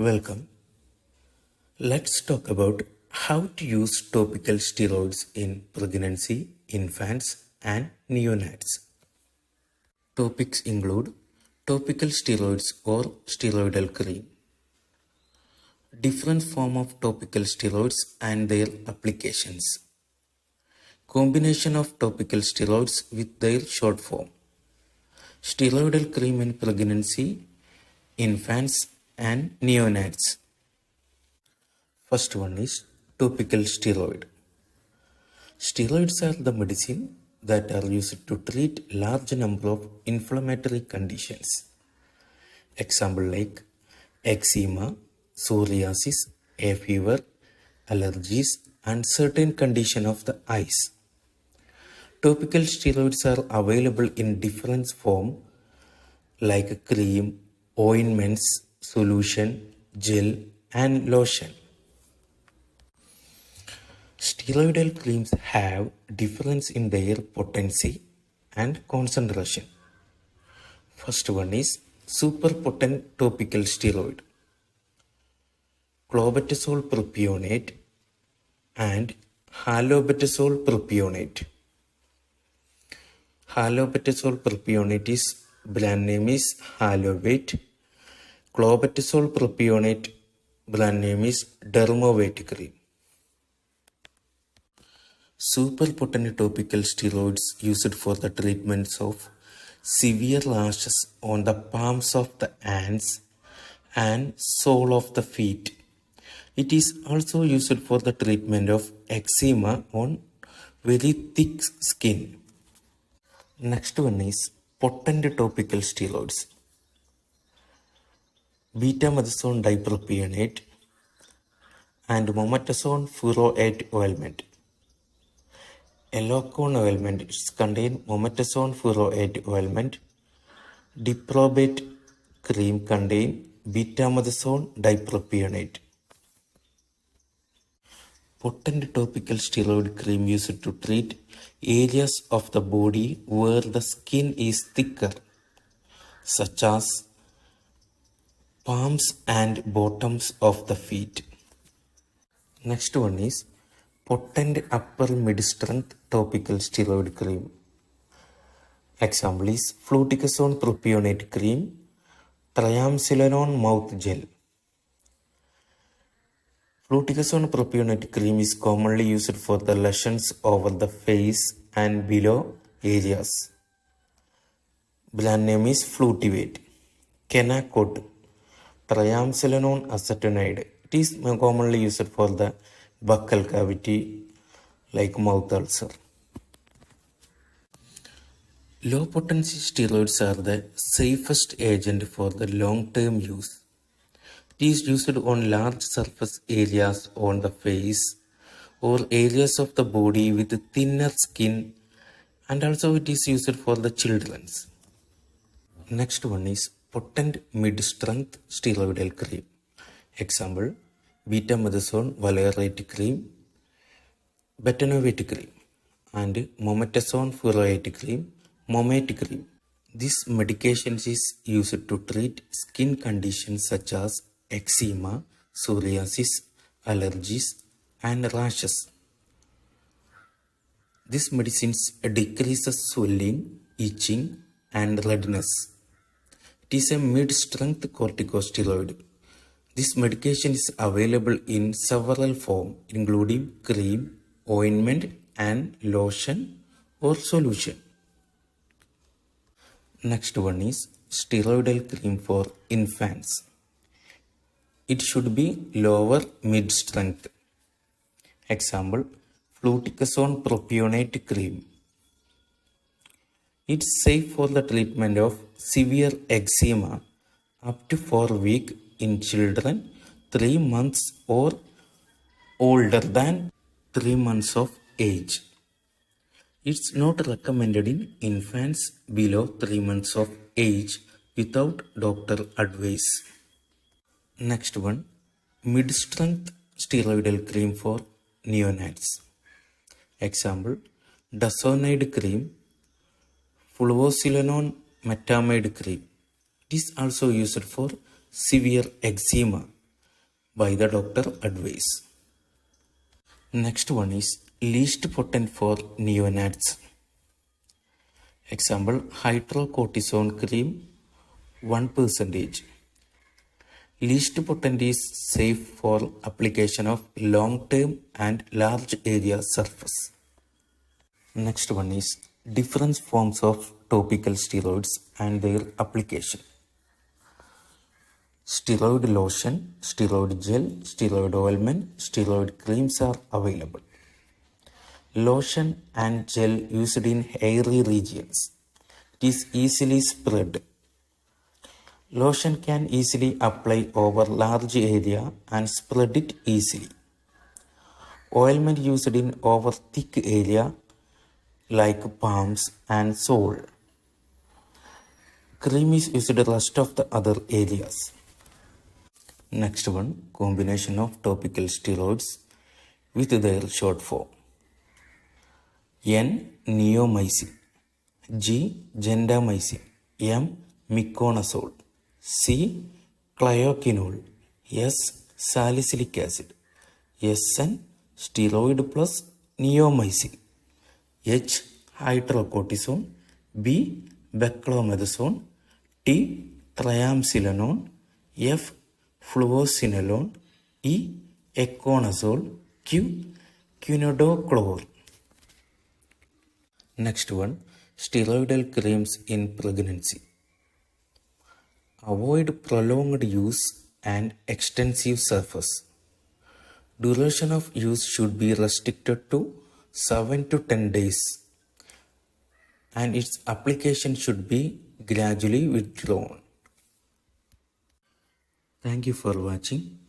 Welcome. Let's talk about how to use topical steroids in pregnancy, infants, and neonates. Topics include topical steroids or steroidal cream, different form of topical steroids and their applications, combination of topical steroids with their short form, steroidal cream in pregnancy, infants, and neonates. First one is topical steroid. Steroids are the medicine that are used to treat large number of inflammatory conditions. Example like eczema, psoriasis, hay fever, allergies, and certain condition of the eyes. Topical steroids are available in different form like cream, ointments, solution, gel, and lotion. Steroidal creams have difference in their potency and concentration. First one is super potent topical steroid, clobetasol propionate and halobetasol propionate. Halobetasol propionate is brand name is Halovate. Clobetasol propionate brand name is Dermovate cream. Super potent topical steroids used for the treatments of severe rashes on the palms of the hands and sole of the feet. It is also used for the treatment of eczema on very thick skin. Next one is potent topical steroids. Betamethasone dipropionate and mometasone furoate ointment. Elocone ointment contain mometasone furoate ointment. Diprobate cream contain betamethasone dipropionate. Potent topical steroid cream used to treat areas of the body where the skin is thicker, such as palms and bottoms of the feet. Next one is potent upper mid-strength topical steroid cream. Example is fluticasone propionate cream, triamcinolone mouth gel. Fluticasone propionate cream is commonly used for the lesions over the face and below areas. Brand name is Flutivate. Kenacort, triamcinolone acetonide. It is commonly used for the buccal cavity like mouth ulcer. Low potency steroids are the safest agent for the long-term use. It is used on large surface areas on the face or areas of the body with thinner skin, and also it is used for the children. Next one is potent mid-strength steroidal cream. Example, betamethasone valerate cream, betanovate cream, and mometasone furoate cream, momate cream. This medication is used to treat skin conditions such as eczema, psoriasis, allergies, and rashes. This medicine decreases swelling, itching, and redness. It is a mid-strength corticosteroid. This medication is available in several forms, including cream, ointment, and lotion or solution. Next one is steroidal cream for infants. It should be lower mid-strength. Example, fluticasone propionate cream. It's safe for the treatment of severe eczema up to 4 weeks in children 3 months or older than 3 months of age. It's not recommended in infants below 3 months of age without doctor advice. Next one, mid-strength steroidal cream for neonates. Example, dasonide cream, fluocinolone metamide cream. It is also used for severe eczema by the doctor advice. Next one is least potent for neonates. Example, hydrocortisone cream 1%. Least potent is safe for application of long-term and large area surface. Next one is different forms of topical steroids and their application. Steroid lotion, steroid gel, steroid ointment, steroid creams are available. Lotion and gel used in hairy regions. It is easily spread. Lotion can easily apply over large area and spread it easily. Ointment used in over thick area like palms and sole. Cream is used the rest of the other areas. Next one, combination of topical steroids with their short form. N. Neomycin, G. Gentamicin, M. Miconazole, C. Clyoquinol, S. Salicylic acid, Sn. Steroid plus neomycin, H. Hydrocortisone, B. Beclomethasone, T. Triamcinolone, F. Fluocinolone, E. Econazole, Q. Quinidochlor. Next one, steroidal creams in pregnancy. Avoid prolonged use and extensive surface. Duration of use should be restricted to 7 to 10 days and its application should be gradually withdrawn. Thank you for watching.